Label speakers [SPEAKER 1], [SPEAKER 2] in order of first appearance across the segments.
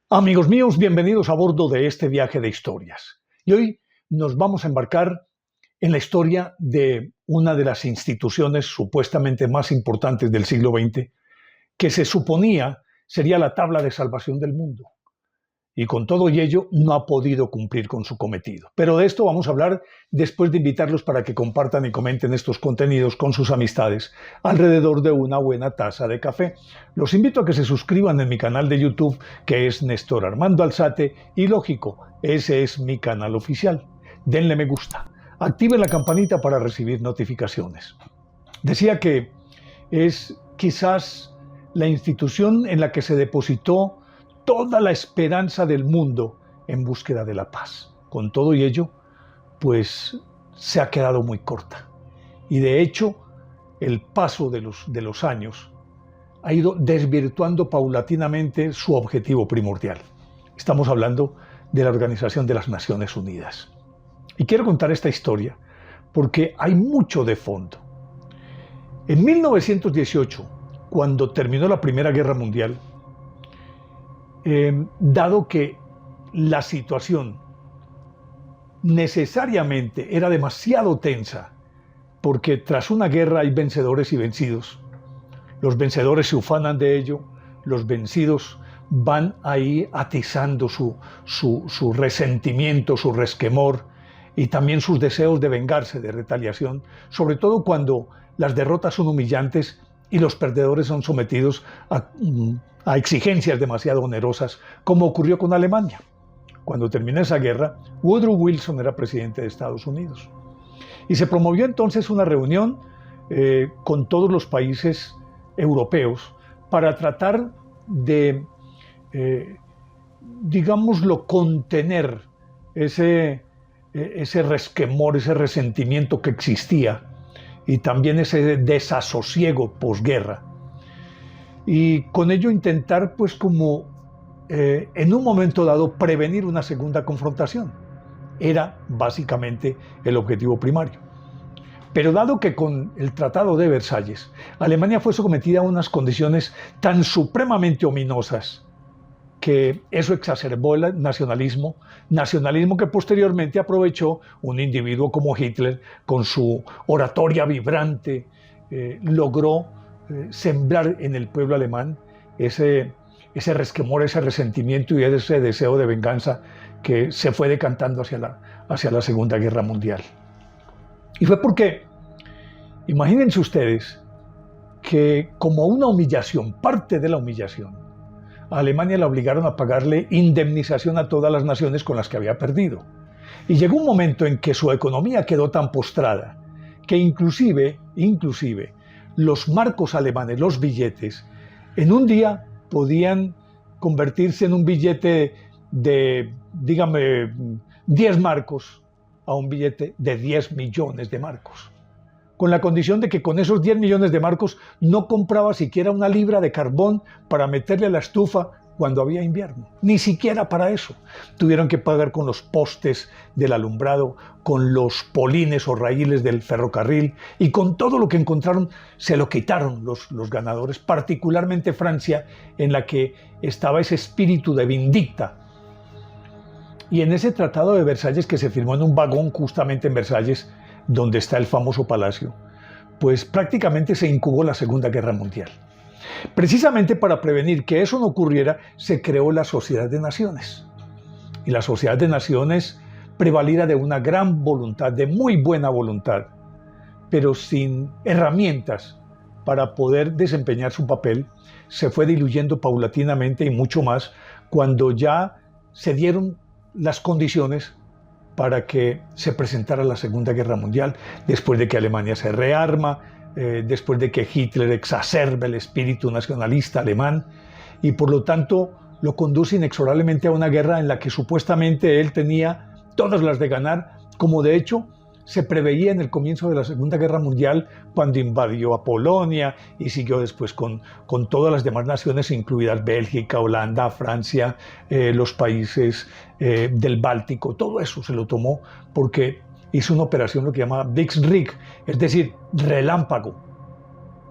[SPEAKER 1] Amigos míos, bienvenidos a bordo de este viaje de historias. Y hoy nos vamos a embarcar en la historia de una de las instituciones supuestamente más importantes del siglo XX, que se suponía sería la tabla de salvación del mundo. Y con todo ello no ha podido cumplir con su cometido. Pero de esto vamos a hablar después de invitarlos para que compartan y comenten estos contenidos con sus amistades alrededor de una buena taza de café. Los invito a que se suscriban en mi canal de YouTube, que es Néstor Armando Alzate, y lógico, ese es mi canal oficial. Denle me gusta, activen la campanita para recibir notificaciones. Decía que es quizás la institución en la que se depositó toda la esperanza del mundo en búsqueda de la paz. Con todo y ello, pues se ha quedado muy corta. Y de hecho, el paso de los años ha ido desvirtuando paulatinamente su objetivo primordial. Estamos hablando de la Organización de las Naciones Unidas. Y quiero contar esta historia porque hay mucho de fondo. En 1918, cuando terminó la Primera Guerra Mundial, dado que la situación necesariamente era demasiado tensa, porque tras una guerra hay vencedores y vencidos. Los vencedores se ufanan de ello, los vencidos van ahí atizando su resentimiento, su resquemor y también sus deseos de vengarse, de retaliación, sobre todo cuando las derrotas son humillantes y los perdedores son sometidos a exigencias demasiado onerosas, como ocurrió con Alemania. Cuando terminó esa guerra, Woodrow Wilson era presidente de Estados Unidos. Y se promovió entonces una reunión con todos los países europeos para tratar de, digámoslo, contener ese resquemor, ese resentimiento que existía y también ese desasosiego posguerra. Y con ello intentar, pues como en un momento dado, prevenir una segunda confrontación. Era básicamente el objetivo primario. Pero dado que con el Tratado de Versalles, Alemania fue sometida a unas condiciones tan supremamente ominosas que eso exacerbó el nacionalismo que posteriormente aprovechó un individuo como Hitler con su oratoria vibrante, logró sembrar en el pueblo alemán ese resquemor, ese resentimiento y ese deseo de venganza que se fue decantando hacia la Segunda Guerra Mundial. Y fue porque, imagínense ustedes, que como una humillación, parte de la humillación, a Alemania la obligaron a pagarle indemnización a todas las naciones con las que había perdido. Y llegó un momento en que su economía quedó tan postrada que inclusive los marcos alemanes, los billetes, en un día podían convertirse en un billete de, dígame, 10 marcos a un billete de 10 millones de marcos. Con la condición de que con esos 10 millones de marcos no compraba siquiera una libra de carbón para meterle a la estufa cuando había invierno. Ni siquiera para eso. Tuvieron que pagar con los postes del alumbrado, con los polines o raíles del ferrocarril y con todo lo que encontraron se lo quitaron los ganadores, particularmente Francia, en la que estaba ese espíritu de vindicta. Y en ese Tratado de Versalles, que se firmó en un vagón justamente en Versalles, donde está el famoso palacio, pues prácticamente se incubó la Segunda Guerra Mundial. Precisamente para prevenir que eso no ocurriera, se creó la Sociedad de Naciones. Y la Sociedad de Naciones, prevalida de una gran voluntad, de muy buena voluntad, pero sin herramientas para poder desempeñar su papel, se fue diluyendo paulatinamente y mucho más cuando ya se dieron las condiciones para que se presentara la Segunda Guerra Mundial, después de que Alemania se rearma, después de que Hitler exacerbe el espíritu nacionalista alemán y por lo tanto lo conduce inexorablemente a una guerra en la que supuestamente él tenía todas las de ganar, como de hecho se preveía en el comienzo de la Segunda Guerra Mundial cuando invadió a Polonia y siguió después con todas las demás naciones, incluidas Bélgica, Holanda, Francia, los países del Báltico. Todo eso se lo tomó porque hizo una operación, lo que llama Blitzkrieg, es decir, relámpago.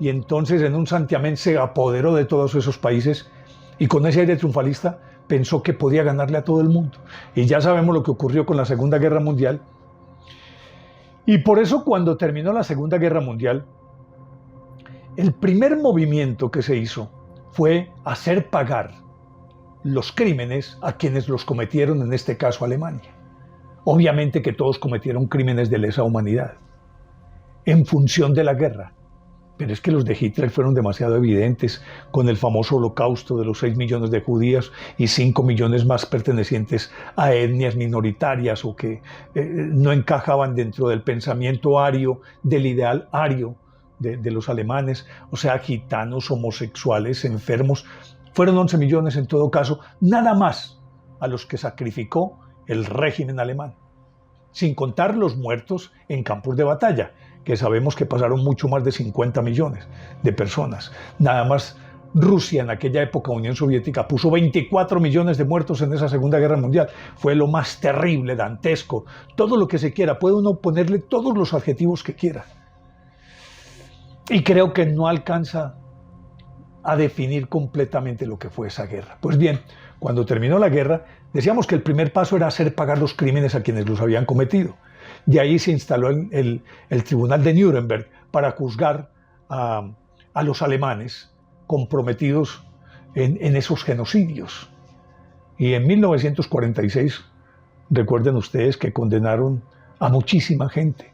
[SPEAKER 1] Y entonces en un santiamén se apoderó de todos esos países y con ese aire triunfalista pensó que podía ganarle a todo el mundo. Y ya sabemos lo que ocurrió con la Segunda Guerra Mundial. Y por eso cuando terminó la Segunda Guerra Mundial, el primer movimiento que se hizo fue hacer pagar los crímenes a quienes los cometieron, en este caso Alemania. Obviamente que todos cometieron crímenes de lesa humanidad en función de la guerra. Pero es que los de Hitler fueron demasiado evidentes, con el famoso holocausto de los 6 millones de judíos y 5 millones más pertenecientes a etnias minoritarias o que no encajaban dentro del pensamiento ario, del ideal ario de los alemanes, o sea, gitanos, homosexuales, enfermos. Fueron 11 millones en todo caso, nada más a los que sacrificó el régimen alemán, sin contar los muertos en campos de batalla, que sabemos que pasaron mucho más de 50 millones de personas. Nada más Rusia, en aquella época Unión Soviética, puso 24 millones de muertos en esa Segunda Guerra Mundial. Fue lo más terrible, dantesco, todo lo que se quiera. Puede uno ponerle todos los adjetivos que quiera. Y creo que no alcanza a definir completamente lo que fue esa guerra. Pues bien, cuando terminó la guerra, decíamos que el primer paso era hacer pagar los crímenes a quienes los habían cometido. De ahí se instaló el Tribunal de Nuremberg para juzgar a los alemanes comprometidos en esos genocidios. Y en 1946, recuerden ustedes que condenaron a muchísima gente.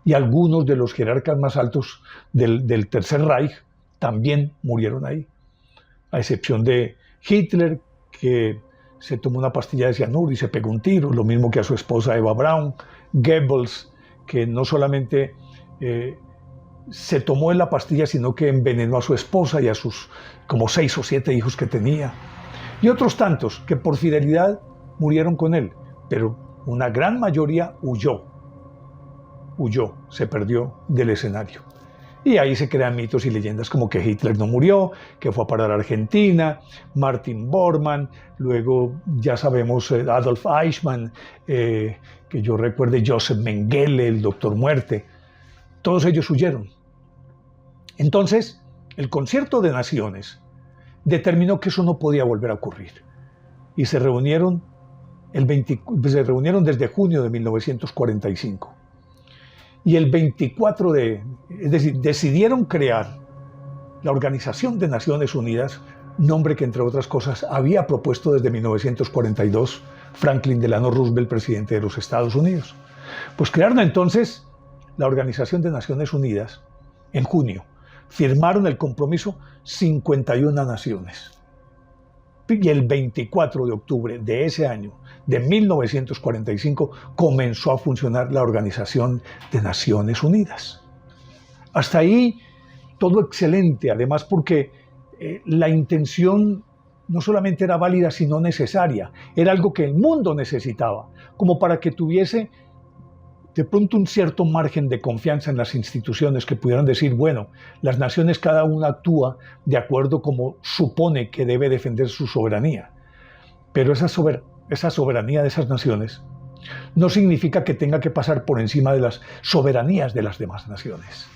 [SPEAKER 1] Y algunos de los jerarcas más altos del Tercer Reich también murieron ahí. A excepción de Hitler, que se tomó una pastilla de cianuro y se pegó un tiro, lo mismo que a su esposa Eva Braun. Goebbels, que no solamente se tomó en la pastilla, sino que envenenó a su esposa y a sus como 6 o 7 hijos que tenía. Y otros tantos que por fidelidad murieron con él, pero una gran mayoría huyó, se perdió del escenario. Y ahí se crean mitos y leyendas como que Hitler no murió, que fue a parar a Argentina, Martin Bormann, luego ya sabemos Adolf Eichmann, que yo recuerde Joseph Mengele, el Doctor Muerte. Todos ellos huyeron. Entonces, el Concierto de Naciones determinó que eso no podía volver a ocurrir. Y se reunieron desde junio de 1945. Y el 24 es decir, decidieron crear la Organización de Naciones Unidas, nombre que entre otras cosas había propuesto desde 1942 Franklin Delano Roosevelt, presidente de los Estados Unidos. Pues crearon entonces la Organización de Naciones Unidas en junio. Firmaron el compromiso 51 naciones. Y el 24 de octubre de ese año, de 1945, comenzó a funcionar la Organización de Naciones Unidas. Hasta ahí todo excelente, además porque la intención no solamente era válida, sino necesaria. Era algo que el mundo necesitaba, como para que tuviese de pronto un cierto margen de confianza en las instituciones que pudieran decir, bueno, las naciones cada una actúa de acuerdo como supone que debe defender su soberanía. Pero esa soberanía de esas naciones no significa que tenga que pasar por encima de las soberanías de las demás naciones.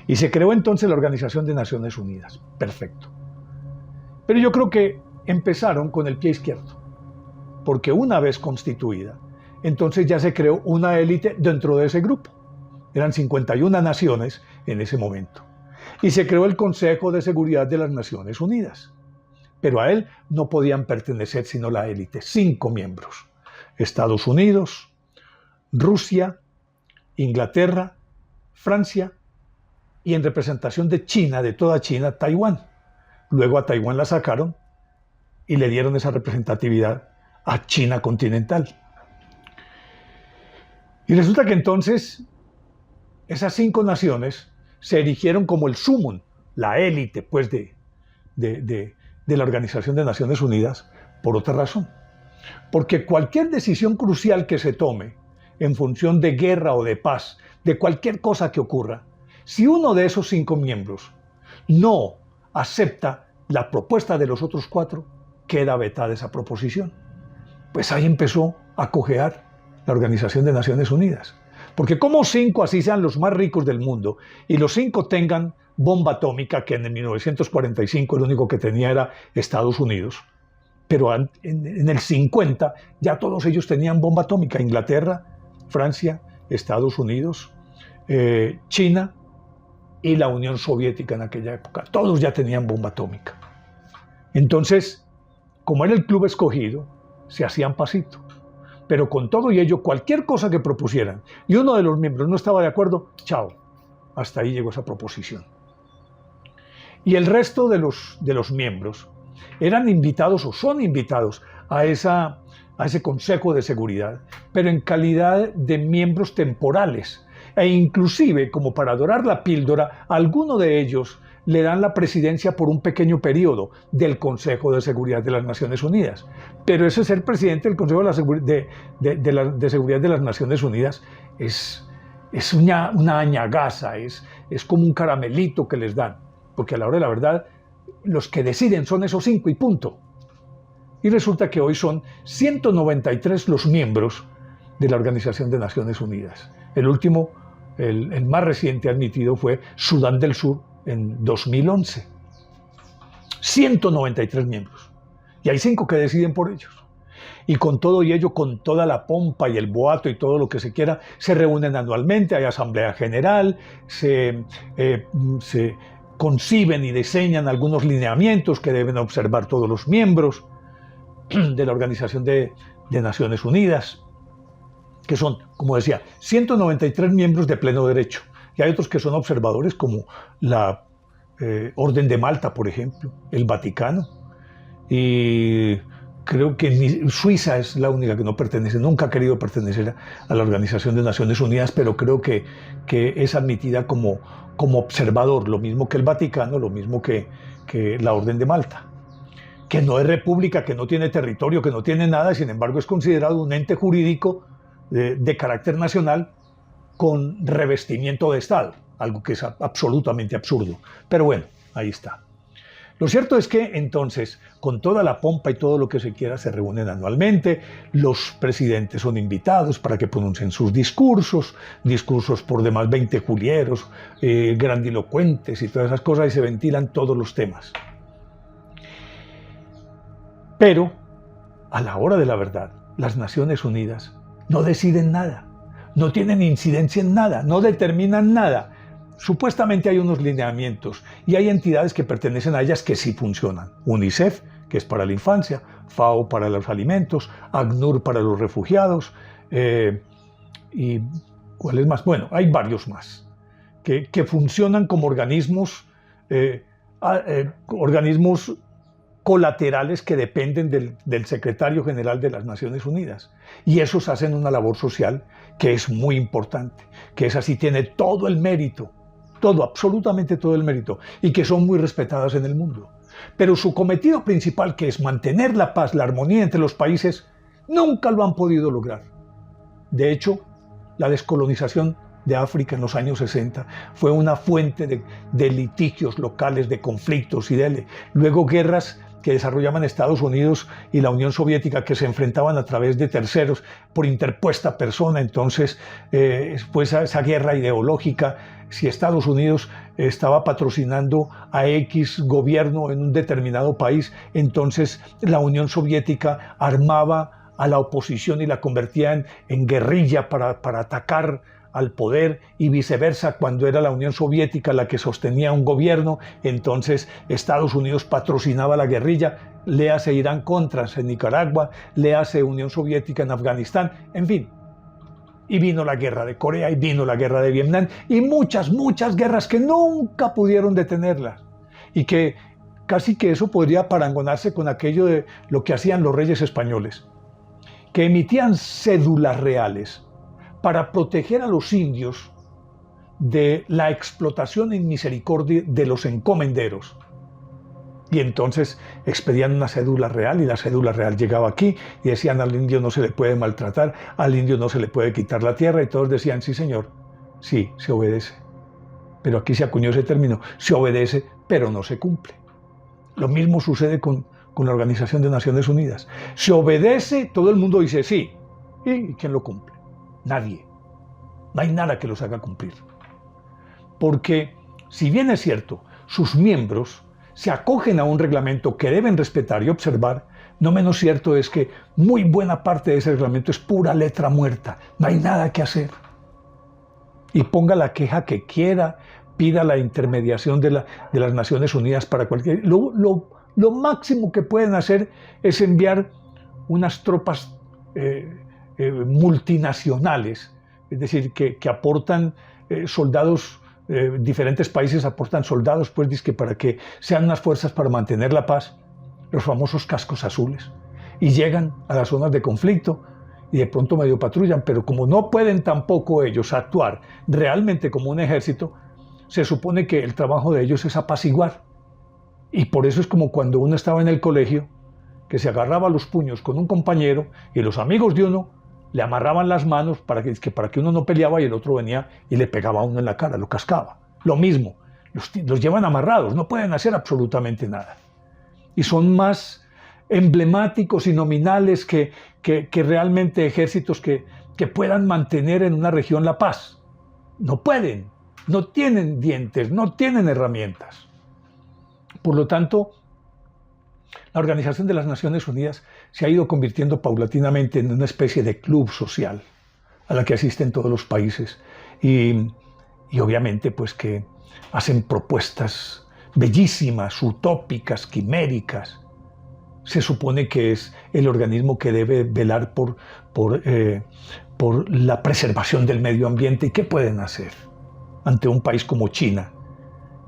[SPEAKER 1] Y se creó entonces la Organización de Naciones Unidas. Perfecto. Pero yo creo que empezaron con el pie izquierdo, porque una vez constituida, entonces ya se creó una élite dentro de ese grupo. Eran 51 naciones en ese momento. Y se creó el Consejo de Seguridad de las Naciones Unidas. Pero a él no podían pertenecer sino la élite, 5 miembros. Estados Unidos, Rusia, Inglaterra, Francia y en representación de China, de toda China, Taiwán. Luego a Taiwán la sacaron y le dieron esa representatividad a China continental. Y resulta que entonces esas 5 naciones se erigieron como el sumum, la élite pues de la Organización de Naciones Unidas, por otra razón. Porque cualquier decisión crucial que se tome en función de guerra o de paz, de cualquier cosa que ocurra, si uno de esos 5 miembros no acepta la propuesta de los otros 4, queda vetada esa proposición. Pues ahí empezó a cojear la Organización de Naciones Unidas. Porque como 5, así sean los más ricos del mundo, y los 5 tengan bomba atómica, que en 1945 el único que tenía era Estados Unidos, pero en el 50 ya todos ellos tenían bomba atómica. Inglaterra, Francia, Estados Unidos, China y la Unión Soviética en aquella época. Todos ya tenían bomba atómica. Entonces, como era el club escogido, se hacían pasito. Pero con todo y ello, cualquier cosa que propusieran y uno de los miembros no estaba de acuerdo, chao, hasta ahí llegó esa proposición. Y el resto de los miembros eran invitados o son invitados a ese Consejo de Seguridad, pero en calidad de miembros temporales. E inclusive, como para dorar la píldora, a alguno de ellos le dan la presidencia por un pequeño periodo del Consejo de Seguridad de las Naciones Unidas. Pero ese ser presidente del Consejo de Seguridad de las Naciones Unidas es una añagaza, es como un caramelito que les dan, porque a la hora de la verdad los que deciden son esos 5 y punto. Y resulta que hoy son 193 los miembros de la Organización de Naciones Unidas. El último, el más reciente admitido fue Sudán del Sur en 2011. 193 miembros. Y hay 5 que deciden por ellos. Y con todo y ello, con toda la pompa y el boato y todo lo que se quiera, se reúnen anualmente, hay asamblea general, se conciben y diseñan algunos lineamientos que deben observar todos los miembros de la Organización de Naciones Unidas, que son, como decía, 193 miembros de pleno derecho. Y hay otros que son observadores, como la Orden de Malta, por ejemplo, el Vaticano. Y creo que Suiza es la única que no pertenece, nunca ha querido pertenecer a la Organización de Naciones Unidas, pero creo que es admitida como observador, lo mismo que el Vaticano, lo mismo que la Orden de Malta, que no es república, que no tiene territorio, que no tiene nada, y sin embargo es considerado un ente jurídico de carácter nacional con revestimiento de Estado, algo que es absolutamente absurdo. Pero bueno, ahí está. Lo cierto es que entonces, con toda la pompa y todo lo que se quiera, se reúnen anualmente, los presidentes son invitados para que pronuncien sus discursos por demás 20 julieros, grandilocuentes y todas esas cosas, y se ventilan todos los temas. Pero, a la hora de la verdad, las Naciones Unidas no deciden nada, no tienen incidencia en nada, no determinan nada. Supuestamente hay unos lineamientos y hay entidades que pertenecen a ellas que sí funcionan. UNICEF, que es para la infancia, FAO para los alimentos, ACNUR para los refugiados, y ¿cuál es más? Bueno, hay varios más que funcionan como organismos colaterales que dependen del secretario general de las Naciones Unidas. Y esos hacen una labor social que es muy importante, que esa sí tiene todo el mérito, todo, absolutamente todo el mérito, y que son muy respetadas en el mundo. Pero su cometido principal, que es mantener la paz, la armonía entre los países, nunca lo han podido lograr. De hecho, la descolonización de África en los años 60 fue una fuente de litigios locales, de conflictos y luego guerras que desarrollaban Estados Unidos y la Unión Soviética, que se enfrentaban a través de terceros por interpuesta persona. Entonces, pues esa guerra ideológica, si Estados Unidos estaba patrocinando a X gobierno en un determinado país, entonces la Unión Soviética armaba a la oposición y la convertía en guerrilla para atacar al poder, y viceversa. Cuando era la Unión Soviética la que sostenía un gobierno, entonces Estados Unidos patrocinaba la guerrilla, léase Irán Contras en Nicaragua, léase Unión Soviética en Afganistán, en fin. Y vino la guerra de Corea, y vino la guerra de Vietnam, y muchas guerras que nunca pudieron detenerlas, y que casi que eso podría parangonarse con aquello de lo que hacían los reyes españoles, que emitían cédulas reales para proteger a los indios de la explotación en misericordia de los encomenderos. Y entonces expedían una cédula real, y la cédula real llegaba aquí y decían: al indio no se le puede maltratar, al indio no se le puede quitar la tierra, y todos decían: sí señor, sí, se obedece. Pero aquí se acuñó ese término: se obedece, pero no se cumple. Lo mismo sucede con la Organización de Naciones Unidas. Se obedece, todo el mundo dice sí, ¿y quién lo cumple? Nadie. No hay nada que los haga cumplir. Porque, si bien es cierto, sus miembros se acogen a un reglamento que deben respetar y observar, No menos cierto es que muy buena parte de ese reglamento es pura letra muerta, no hay nada que hacer. Y ponga la queja que quiera, pida la intermediación de las Naciones Unidas para cualquier... Lo máximo que pueden hacer es enviar unas tropas multinacionales, es decir, que aportan soldados, diferentes países aportan soldados, pues dizque para que sean unas fuerzas para mantener la paz, los famosos cascos azules, y llegan a las zonas de conflicto y de pronto medio patrullan, pero como no pueden tampoco ellos actuar realmente como un ejército, se supone que el trabajo de ellos es apaciguar. Y por eso es como cuando uno estaba en el colegio, que se agarraba los puños con un compañero y los amigos de uno le amarraban las manos para que uno no peleaba y el otro venía y le pegaba a uno en la cara, lo cascaba. Lo mismo, los llevan amarrados, no pueden hacer absolutamente nada. Y son más emblemáticos y nominales que realmente ejércitos que puedan mantener en una región la paz. No pueden, no tienen dientes, no tienen herramientas. Por lo tanto, la Organización de las Naciones Unidas se ha ido convirtiendo paulatinamente en una especie de club social a la que asisten todos los países y obviamente pues que hacen propuestas bellísimas, utópicas, quiméricas. Se supone que es el organismo que debe velar por la preservación del medio ambiente. ¿Y qué pueden hacer ante un país como China,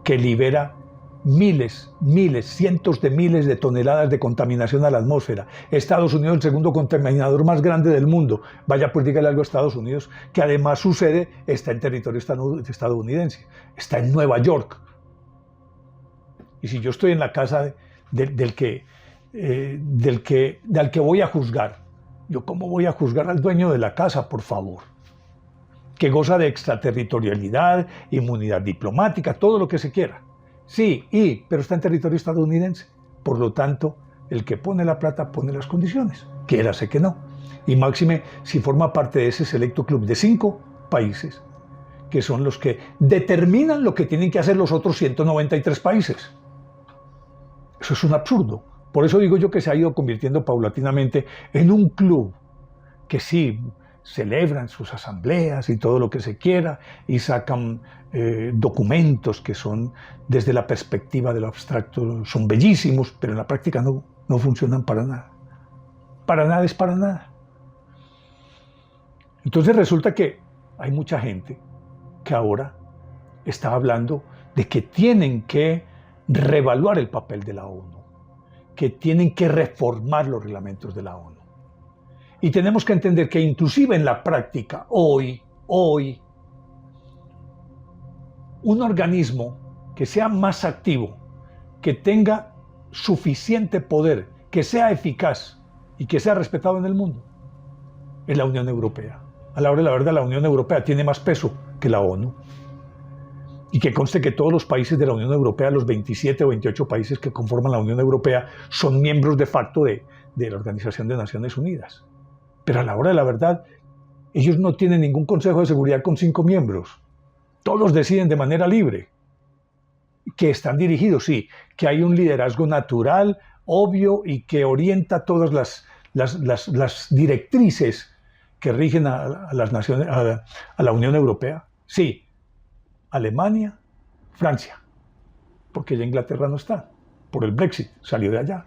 [SPEAKER 1] que libera miles, cientos de miles de toneladas de contaminación a la atmósfera? Estados Unidos, el segundo contaminador más grande del mundo. Vaya, pues dígale algo a Estados Unidos, que además su sede está en territorio estadounidense, está en Nueva York. Y si yo estoy en la casa del que voy a juzgar, ¿yo cómo voy a juzgar al dueño de la casa, por favor? Que goza de extraterritorialidad, inmunidad diplomática, todo lo que se quiera. Sí, pero está en territorio estadounidense. Por lo tanto, el que pone la plata pone las condiciones, quiérase que no. Y máxime si forma parte de ese selecto club de 5 países, que son los que determinan lo que tienen que hacer los otros 193 países. Eso es un absurdo. Por eso digo yo que se ha ido convirtiendo paulatinamente en un club que sí celebran sus asambleas y todo lo que se quiera y sacan documentos que son, desde la perspectiva de lo abstracto, son bellísimos, pero en la práctica no funcionan para nada. Para nada es para nada. Entonces resulta que hay mucha gente que ahora está hablando de que tienen que reevaluar el papel de la ONU, que tienen que reformar los reglamentos de la ONU. Y tenemos que entender que inclusive en la práctica, hoy, un organismo que sea más activo, que tenga suficiente poder, que sea eficaz y que sea respetado en el mundo, es la Unión Europea. A la hora de la verdad, la Unión Europea tiene más peso que la ONU. Y que conste que todos los países de la Unión Europea, los 27 o 28 países que conforman la Unión Europea, son miembros de facto de la Organización de Naciones Unidas. Pero a la hora de la verdad, ellos no tienen ningún Consejo de Seguridad con 5 miembros. Todos deciden de manera libre. Que están dirigidos, sí, que hay un liderazgo natural, obvio, y que orienta todas las directrices que rigen a las naciones, a la Unión Europea. Sí. Alemania, Francia, porque ya Inglaterra no está, por el Brexit, salió de allá.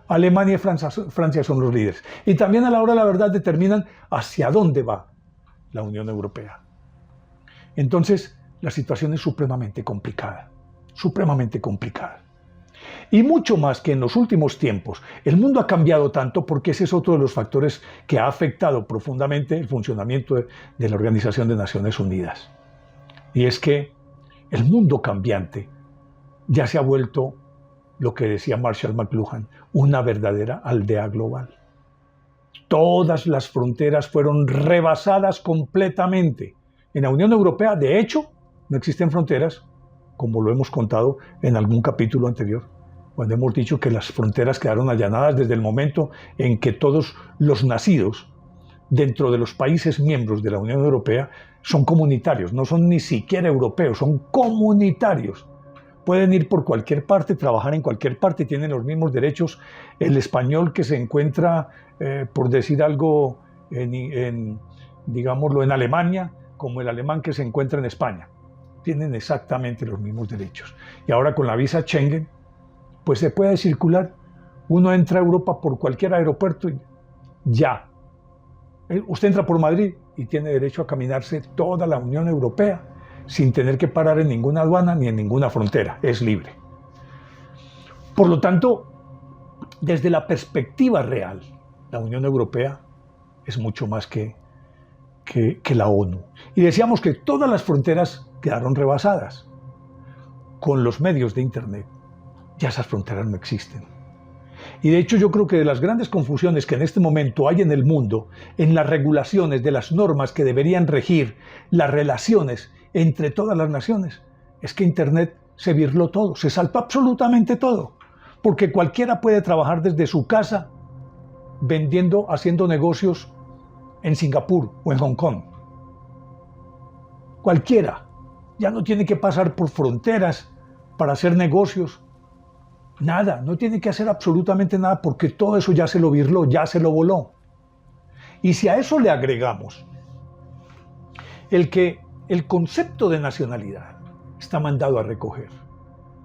[SPEAKER 1] Alemania y Francia son los líderes. Y también a la hora de la verdad determinan hacia dónde va la Unión Europea. Entonces, la situación es supremamente complicada, supremamente complicada. Y mucho más que en los últimos tiempos. El mundo ha cambiado tanto porque ese es otro de los factores que ha afectado profundamente el funcionamiento de la Organización de Naciones Unidas. Y es que el mundo cambiante ya se ha vuelto, lo que decía Marshall McLuhan, una verdadera aldea global. Todas las fronteras fueron rebasadas completamente. En la Unión Europea, de hecho, no existen fronteras, como lo hemos contado en algún capítulo anterior, cuando hemos dicho que las fronteras quedaron allanadas desde el momento en que todos los nacidos dentro de los países miembros de la Unión Europea son comunitarios, no son ni siquiera europeos, son comunitarios, pueden ir por cualquier parte, trabajar en cualquier parte, tienen los mismos derechos el español que se encuentra, por decir algo, digámoslo, en Alemania, como el alemán que se encuentra en España. Tienen exactamente los mismos derechos. Y ahora con la visa Schengen, pues se puede circular. Uno entra a Europa por cualquier aeropuerto y ya. Usted entra por Madrid y tiene derecho a caminarse toda la Unión Europea sin tener que parar en ninguna aduana ni en ninguna frontera. Es libre. Por lo tanto, desde la perspectiva real, la Unión Europea es mucho más que la ONU. Y decíamos que todas las fronteras quedaron rebasadas. Con los medios de Internet, ya esas fronteras no existen. Y de hecho yo creo que de las grandes confusiones que en este momento hay en el mundo, en las regulaciones de las normas que deberían regir las relaciones entre todas las naciones, es que Internet se virló todo, se saltó absolutamente todo. Porque cualquiera puede trabajar desde su casa vendiendo, haciendo negocios en Singapur o en Hong Kong. Cualquiera. Ya no tiene que pasar por fronteras para hacer negocios. Nada, no tiene que hacer absolutamente nada porque todo eso ya se lo virló, ya se lo voló. Y si a eso le agregamos el concepto de nacionalidad está mandado a recoger,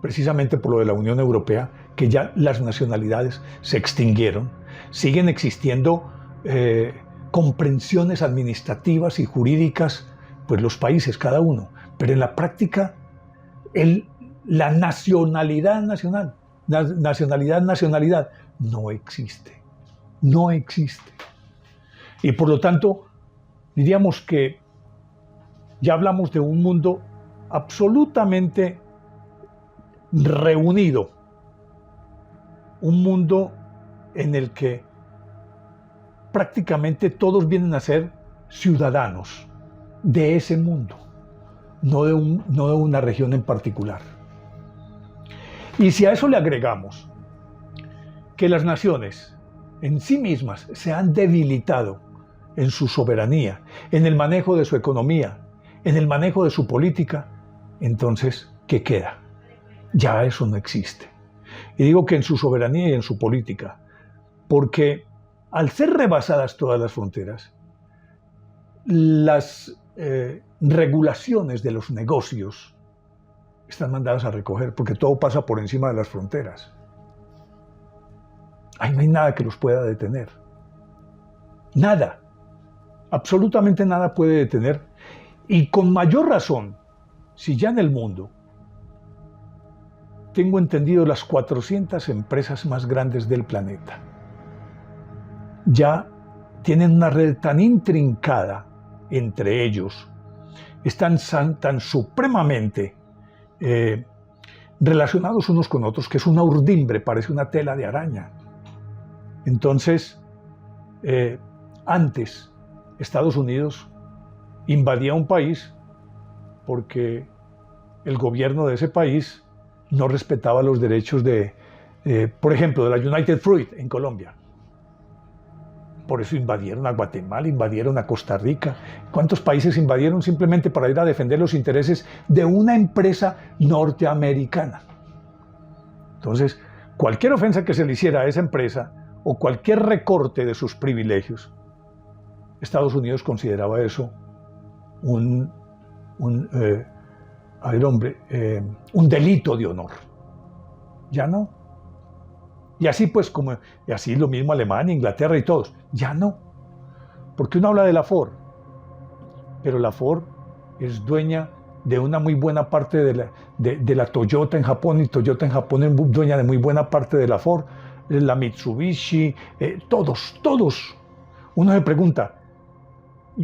[SPEAKER 1] precisamente por lo de la Unión Europea, que ya las nacionalidades se extinguieron, siguen existiendo comprensiones administrativas y jurídicas, pues los países cada uno, pero en la práctica la nacionalidad no existe, no existe. Y por lo tanto, diríamos que ya hablamos de un mundo absolutamente reunido, un mundo en el que prácticamente todos vienen a ser ciudadanos de ese mundo, no de una región en particular. Y si a eso le agregamos que las naciones en sí mismas se han debilitado en su soberanía, en el manejo de su economía, en el manejo de su política, entonces, ¿qué queda? Ya eso no existe. Y digo que en su soberanía y en su política, porque al ser rebasadas todas las fronteras, las regulaciones de los negocios están mandadas a recoger, porque todo pasa por encima de las fronteras. Ahí no hay nada que los pueda detener. Nada. Absolutamente nada puede detener. Y con mayor razón, si ya en el mundo, tengo entendido, las 400 empresas más grandes del planeta ya tienen una red tan intrincada entre ellos, están tan supremamente relacionados unos con otros, que es una urdimbre, parece una tela de araña. Entonces, antes Estados Unidos invadía un país porque el gobierno de ese país no respetaba los derechos por ejemplo, de la United Fruit en Colombia. Por eso invadieron a Guatemala, invadieron a Costa Rica. ¿Cuántos países invadieron simplemente para ir a defender los intereses de una empresa norteamericana? Entonces, cualquier ofensa que se le hiciera a esa empresa o cualquier recorte de sus privilegios, Estados Unidos consideraba eso un delito de honor. Ya no. Y así pues, y así lo mismo Alemania, Inglaterra y todos. Ya no. Porque uno habla de la Ford, pero la Ford es dueña de una muy buena parte de la Toyota en Japón, y Toyota en Japón es dueña de muy buena parte de la Ford, la Mitsubishi, todos. Uno se pregunta,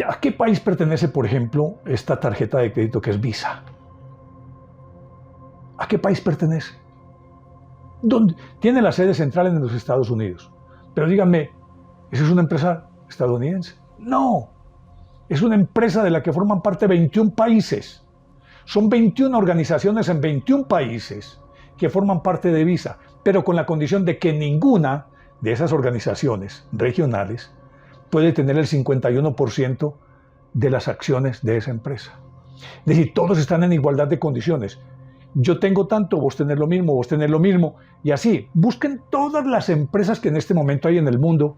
[SPEAKER 1] ¿a qué país pertenece, por ejemplo, esta tarjeta de crédito que es Visa? ¿A qué país pertenece? Tiene la sede central en los Estados Unidos. Pero díganme, ¿esa es una empresa estadounidense? No, es una empresa de la que forman parte 21 países. Son 21 organizaciones en 21 países que forman parte de Visa, pero con la condición de que ninguna de esas organizaciones regionales puede tener el 51% de las acciones de esa empresa. Es decir, todos están en igualdad de condiciones. yo tengo tanto, vos tenés lo mismo, vos tenés lo mismo, y así. Busquen todas las empresas que en este momento hay en el mundo,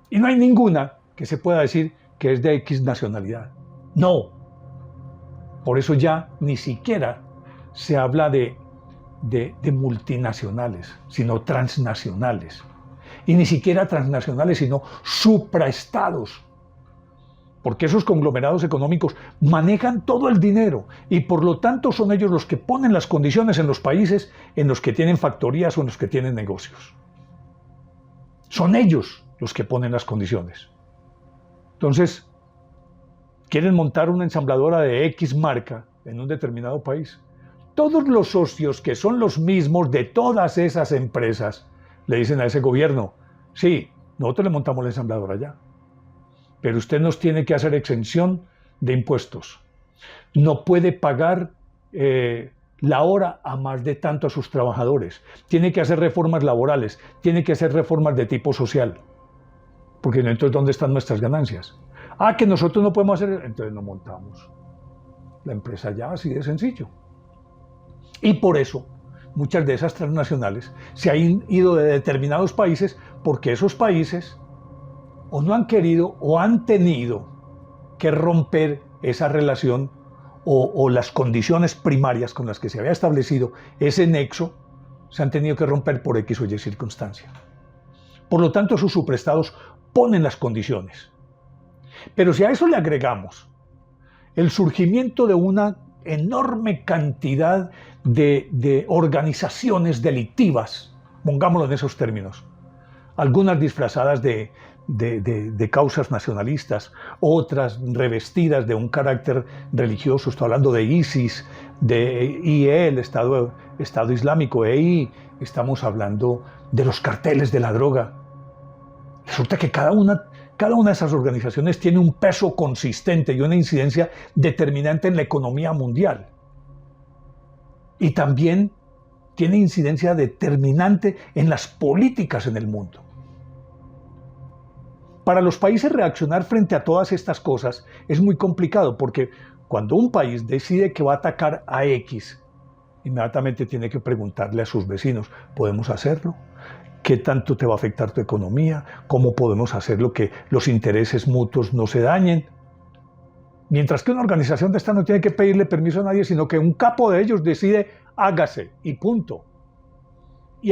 [SPEAKER 1] y no hay ninguna que se pueda decir que es de X nacionalidad. No. Por eso ya ni siquiera se habla de multinacionales, sino transnacionales. Y ni siquiera transnacionales, sino supraestados. Porque esos conglomerados económicos manejan todo el dinero y por lo tanto son ellos los que ponen las condiciones en los países en los que tienen factorías o en los que tienen negocios. Son ellos los que ponen las condiciones. Entonces, quieren montar una ensambladora de X marca en un determinado país. Todos los socios que son los mismos de todas esas empresas le dicen a ese gobierno, sí, nosotros le montamos la ensambladora allá, pero usted nos tiene que hacer exención de impuestos. No puede pagar la hora a más de tanto a sus trabajadores. Tiene que hacer reformas laborales, tiene que hacer reformas de tipo social. Porque entonces, ¿dónde están nuestras ganancias? Ah, que nosotros no podemos hacer, entonces no montamos la empresa ya, así de sencillo. Y por eso muchas de esas transnacionales se han ido de determinados países porque esos países o no han querido o han tenido que romper esa relación o las condiciones primarias con las que se había establecido ese nexo se han tenido que romper por X o Y circunstancia. Por lo tanto, sus supraestados ponen las condiciones. Pero si a eso le agregamos el surgimiento de una enorme cantidad de organizaciones delictivas, pongámoslo en esos términos, algunas disfrazadas de causas nacionalistas, otras revestidas de un carácter religioso, estoy hablando de ISIS, de IE, el Estado Islámico, EI, estamos hablando de los carteles de la droga. Resulta que cada una de esas organizaciones tiene un peso consistente y una incidencia determinante en la economía mundial. Y también tiene incidencia determinante en las políticas en el mundo. Para los países reaccionar frente a todas estas cosas es muy complicado porque cuando un país decide que va a atacar a X, inmediatamente tiene que preguntarle a sus vecinos, ¿podemos hacerlo? ¿Qué tanto te va a afectar tu economía? ¿Cómo podemos hacerlo que los intereses mutuos no se dañen? Mientras que una organización de esta no tiene que pedirle permiso a nadie, sino que un capo de ellos decide, hágase, y punto. Y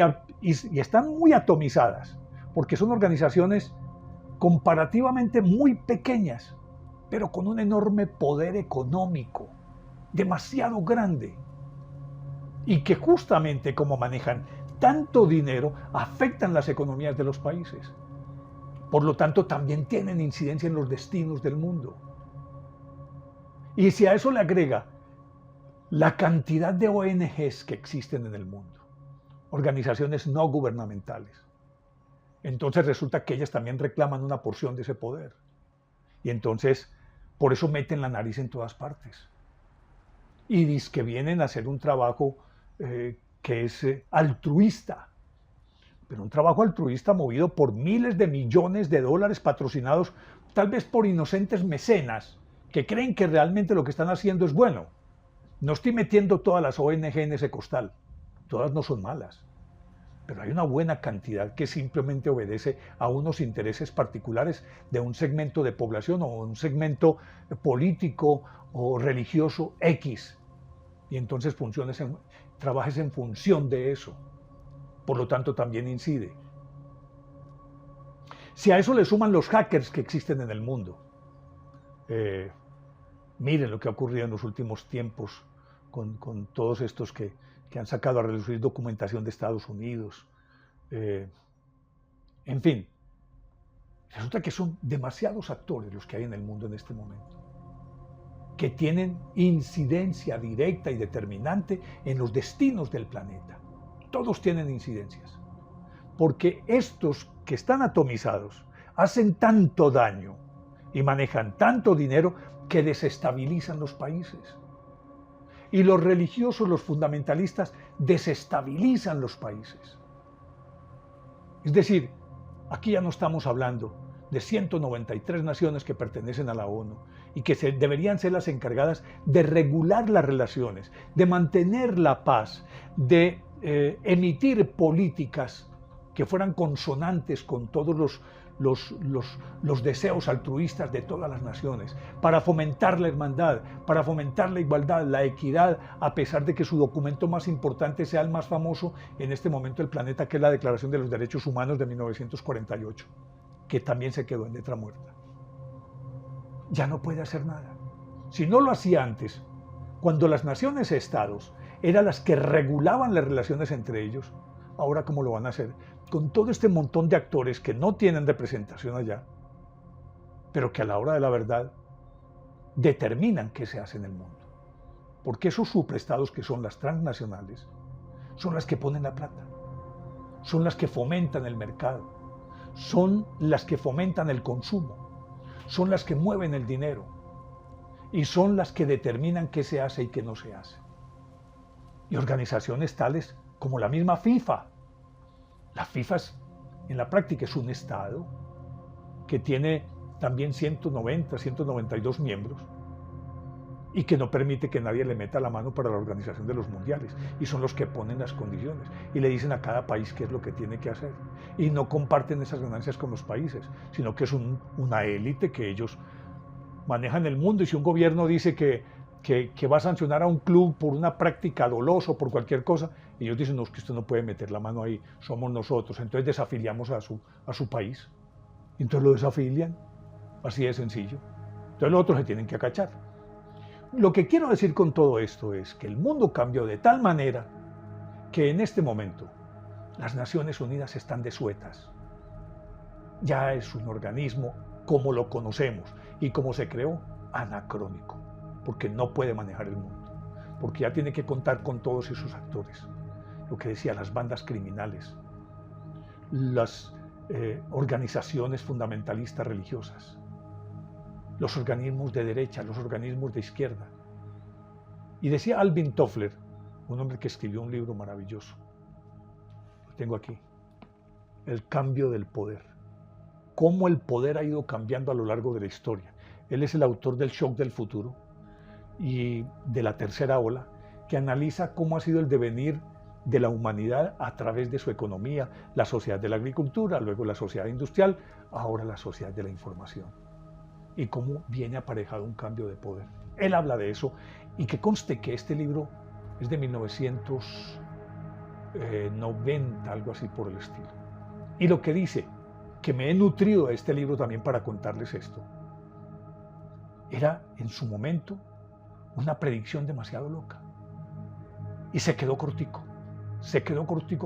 [SPEAKER 1] están muy atomizadas, porque son organizaciones comparativamente muy pequeñas, pero con un enorme poder económico, demasiado grande, y que justamente como manejan tanto dinero, afectan las economías de los países. Por lo tanto, también tienen incidencia en los destinos del mundo. Y si a eso le agrega la cantidad de ONGs que existen en el mundo, organizaciones no gubernamentales, entonces resulta que ellas también reclaman una porción de ese poder. Y entonces, por eso meten la nariz en todas partes. Y dicen que vienen a hacer un trabajo que es altruista. Pero un trabajo altruista movido por miles de millones de dólares patrocinados, tal vez por inocentes mecenas, que creen que realmente lo que están haciendo es bueno. No estoy metiendo todas las ONG en ese costal. Todas no son malas. Pero hay una buena cantidad que simplemente obedece a unos intereses particulares de un segmento de población o un segmento político o religioso X. Y entonces trabajes en función de eso. Por lo tanto, también incide. Si a eso le suman los hackers que existen en el mundo, miren lo que ha ocurrido en los últimos tiempos con todos estos que han sacado a relucir documentación de Estados Unidos. En fin, resulta que son demasiados actores los que hay en el mundo en este momento, que tienen incidencia directa y determinante en los destinos del planeta. Todos tienen incidencias, porque estos que están atomizados hacen tanto daño y manejan tanto dinero que desestabilizan los países. Y los religiosos, los fundamentalistas, desestabilizan los países. Es decir, aquí ya no estamos hablando de 193 naciones que pertenecen a la ONU y que deberían ser las encargadas de regular las relaciones, de mantener la paz, de emitir políticas que fueran consonantes con todos los deseos altruistas de todas las naciones, para fomentar la hermandad, para fomentar la igualdad, la equidad, a pesar de que su documento más importante sea el más famoso en este momento del planeta, que es la Declaración de los Derechos Humanos de 1948, que también se quedó en letra muerta. Ya no puede hacer nada. Si no lo hacía antes, cuando las naciones-estados eran las que regulaban las relaciones entre ellos, ahora ¿cómo lo van a hacer? Con todo este montón de actores que no tienen representación allá, pero que a la hora de la verdad determinan qué se hace en el mundo. Porque esos supraestados, que son las transnacionales, son las que ponen la plata, son las que fomentan el mercado, son las que fomentan el consumo, son las que mueven el dinero y son las que determinan qué se hace y qué no se hace. Y organizaciones tales como la misma FIFA. La FIFA en la práctica es un estado que tiene también 190, 192 miembros y que no permite que nadie le meta la mano para la organización de los mundiales, y son los que ponen las condiciones y le dicen a cada país qué es lo que tiene que hacer, y no comparten esas ganancias con los países, sino que es una élite que ellos manejan el mundo. Y si un gobierno dice que va a sancionar a un club por una práctica dolosa o por cualquier cosa, ellos dicen, no, es que usted no puede meter la mano ahí, somos nosotros, entonces desafiliamos a su país, entonces lo desafilian, así de sencillo. Entonces los otros se tienen que acachar. Lo que quiero decir con todo esto es que el mundo cambió de tal manera que en este momento las Naciones Unidas están desuetas. Ya es un organismo como lo conocemos y como se creó, anacrónico, porque no puede manejar el mundo, porque ya tiene que contar con todos esos actores. Lo que decía, las bandas criminales, las organizaciones fundamentalistas religiosas, los organismos de derecha, los organismos de izquierda. Y decía Alvin Toffler, un hombre que escribió un libro maravilloso, lo tengo aquí, El cambio del poder. Cómo el poder ha ido cambiando a lo largo de la historia. Él es el autor del Shock del Futuro y de la Tercera Ola, que analiza cómo ha sido el devenir de la humanidad a través de su economía, la sociedad de la agricultura, luego la sociedad industrial, ahora la sociedad de la información, y cómo viene aparejado un cambio de poder. Él habla de eso, y que conste que este libro es de 1990, algo así por el estilo. Y lo que dice, que me he nutrido de este libro también para contarles esto, era en su momento una predicción demasiado loca. Y se quedó cortico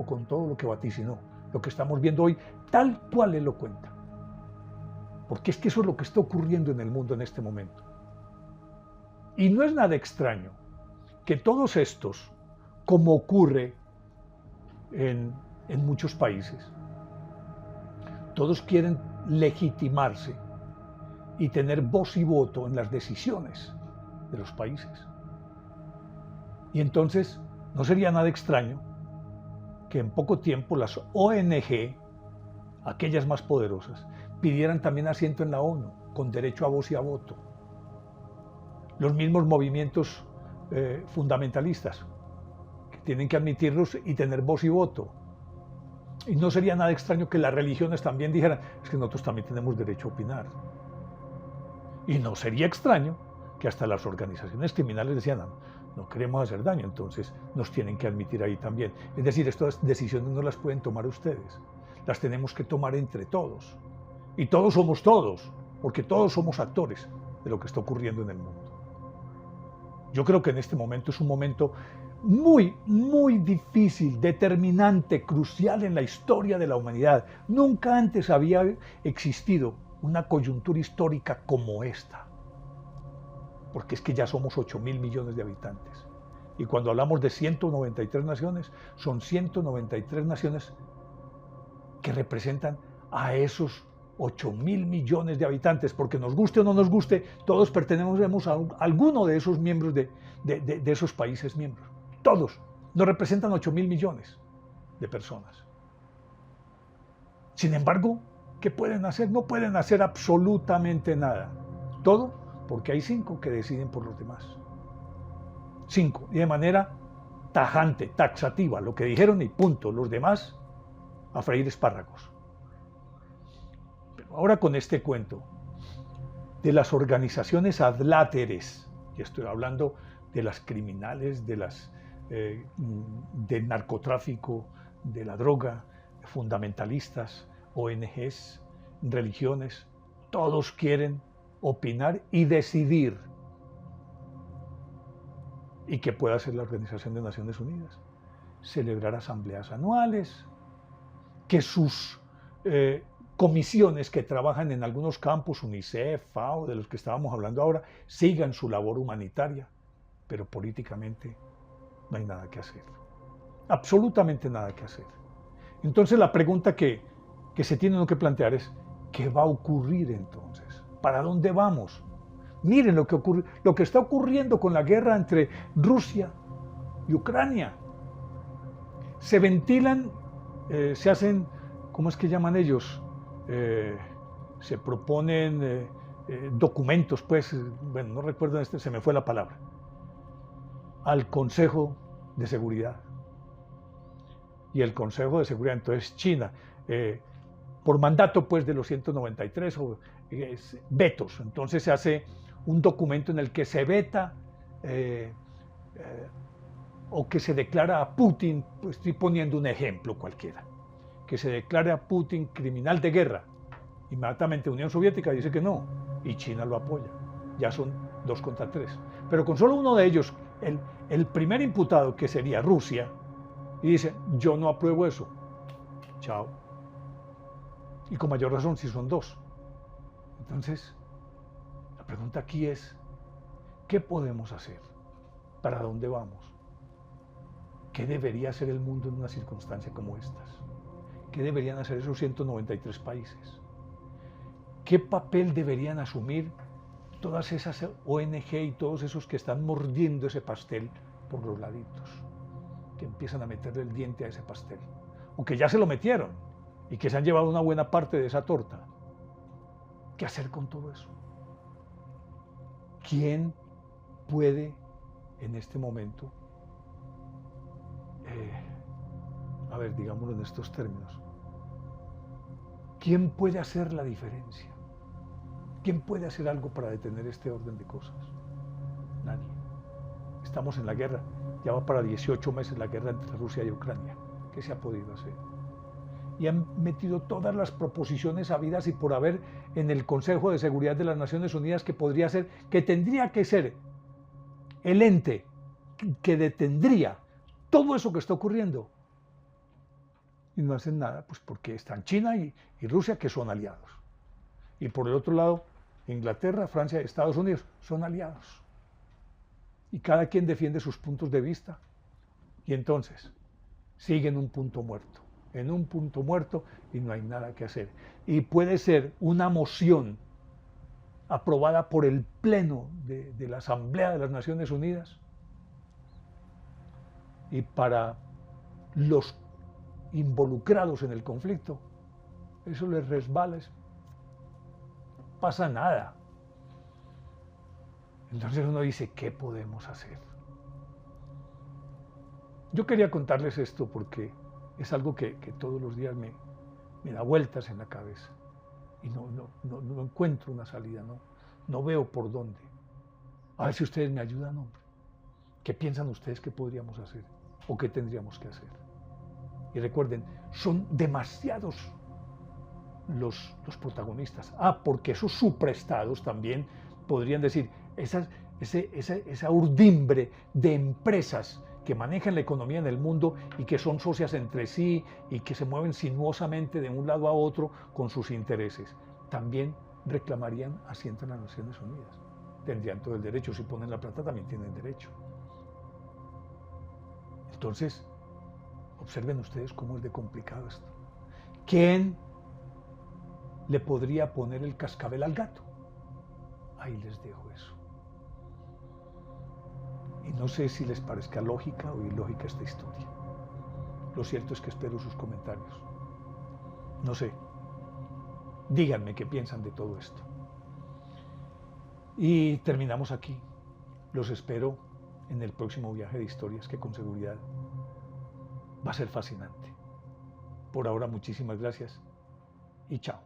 [SPEAKER 1] con todo lo que vaticinó, lo que estamos viendo hoy, tal cual él lo cuenta. Porque es que eso es lo que está ocurriendo en el mundo en este momento. Y no es nada extraño que todos estos, como ocurre en muchos países, todos quieren legitimarse y tener voz y voto en las decisiones de los países. Y entonces no sería nada extraño que en poco tiempo las ONG, aquellas más poderosas, pidieran también asiento en la ONU, con derecho a voz y a voto. Los mismos movimientos fundamentalistas, que tienen que admitirlos y tener voz y voto. Y no sería nada extraño que las religiones también dijeran, es que nosotros también tenemos derecho a opinar. Y no sería extraño que hasta las organizaciones criminales decían, no queremos hacer daño, entonces nos tienen que admitir ahí también. Es decir, estas decisiones no las pueden tomar ustedes, las tenemos que tomar entre todos. Y todos somos todos, porque todos somos actores de lo que está ocurriendo en el mundo. Yo creo que en este momento es un momento muy, muy difícil, determinante, crucial en la historia de la humanidad. Nunca antes había existido una coyuntura histórica como esta. Porque es que ya somos 8.000 millones de habitantes. Y cuando hablamos de 193 naciones, son 193 naciones que representan a esos 8.000 millones de habitantes, porque nos guste o no nos guste, todos pertenecemos a alguno de esos miembros de esos países miembros. Todos nos representan 8.000 millones de personas. Sin embargo, ¿qué pueden hacer? No pueden hacer absolutamente nada. Todo porque hay 5 que deciden por los demás. 5, y de manera tajante, taxativa, lo que dijeron y punto, los demás a freír espárragos. Pero ahora con este cuento de las organizaciones adláteres, y estoy hablando de las criminales, de las del narcotráfico, de la droga, fundamentalistas, ONGs, religiones, todos quieren opinar y decidir. ¿Y qué puede hacer la Organización de Naciones Unidas? Celebrar asambleas anuales, que sus comisiones que trabajan en algunos campos, UNICEF, FAO, de los que estábamos hablando ahora, sigan su labor humanitaria, pero políticamente no hay nada que hacer. Absolutamente nada que hacer. Entonces la pregunta que se tiene que plantear es, ¿qué va a ocurrir entonces? ¿Para dónde vamos? Miren lo que está ocurriendo con la guerra entre Rusia y Ucrania. Se ventilan, se hacen, ¿cómo es que llaman ellos? Se proponen documentos, pues, bueno, no recuerdo, se me fue la palabra, al Consejo de Seguridad. Y el Consejo de Seguridad, entonces China, por mandato pues de los 193 vetos, entonces se hace un documento en el que se veta o que se declara a Putin, pues estoy poniendo un ejemplo cualquiera, que se declare a Putin criminal de guerra. Inmediatamente Unión Soviética dice que no, y China lo apoya. Ya son 2 contra 3. Pero con solo uno de ellos, el primer imputado, que sería Rusia, y dice, yo no apruebo eso. Chao. Y con mayor razón si son 2. Entonces, la pregunta aquí es, ¿qué podemos hacer? ¿Para dónde vamos? ¿Qué debería hacer el mundo en una circunstancia como estas? ¿Qué deberían hacer esos 193 países? ¿Qué papel deberían asumir todas esas ONG y todos esos que están mordiendo ese pastel por los laditos? Que empiezan a meterle el diente a ese pastel. Aunque ya se lo metieron y que se han llevado una buena parte de esa torta. ¿Qué hacer con todo eso? ¿Quién puede en este momento, a ver, digámoslo en estos términos, quién puede hacer la diferencia? ¿Quién puede hacer algo para detener este orden de cosas? Nadie. Estamos en la guerra. Ya va para 18 meses la guerra entre Rusia y Ucrania. ¿Qué se ha podido hacer? Y han metido todas las proposiciones habidas y por haber en el Consejo de Seguridad de las Naciones Unidas, que podría ser, que tendría que ser el ente que detendría todo eso que está ocurriendo. Y no hacen nada, pues porque están China y Rusia, que son aliados. Y por el otro lado, Inglaterra, Francia y Estados Unidos son aliados. Y cada quien defiende sus puntos de vista. Y entonces, sigue en un punto muerto. En un punto muerto y no hay nada que hacer. Y puede ser una moción aprobada por el Pleno de la Asamblea de las Naciones Unidas. Y para los involucrados en el conflicto, eso les resbala, no pasa nada. Entonces uno dice, ¿qué podemos hacer? Yo quería contarles esto porque es algo que todos los días me da vueltas en la cabeza y no encuentro una salida, no veo por dónde. A ver si ustedes me ayudan, hombre. ¿Qué piensan ustedes que podríamos hacer o qué tendríamos que hacer? Y recuerden, son demasiados los protagonistas. Porque esos supraestados también podrían decir, esa urdimbre de empresas que manejan la economía en el mundo y que son socias entre sí y que se mueven sinuosamente de un lado a otro con sus intereses, también reclamarían asiento en las Naciones Unidas. Tendrían todo el derecho, si ponen la plata también tienen derecho. Entonces, observen ustedes cómo es de complicado esto. ¿Quién le podría poner el cascabel al gato? Ahí les dejo eso. Y no sé si les parezca lógica o ilógica esta historia. Lo cierto es que espero sus comentarios. No sé. Díganme qué piensan de todo esto. Y terminamos aquí. Los espero en el próximo viaje de historias que con seguridad va a ser fascinante. Por ahora, muchísimas gracias y chao.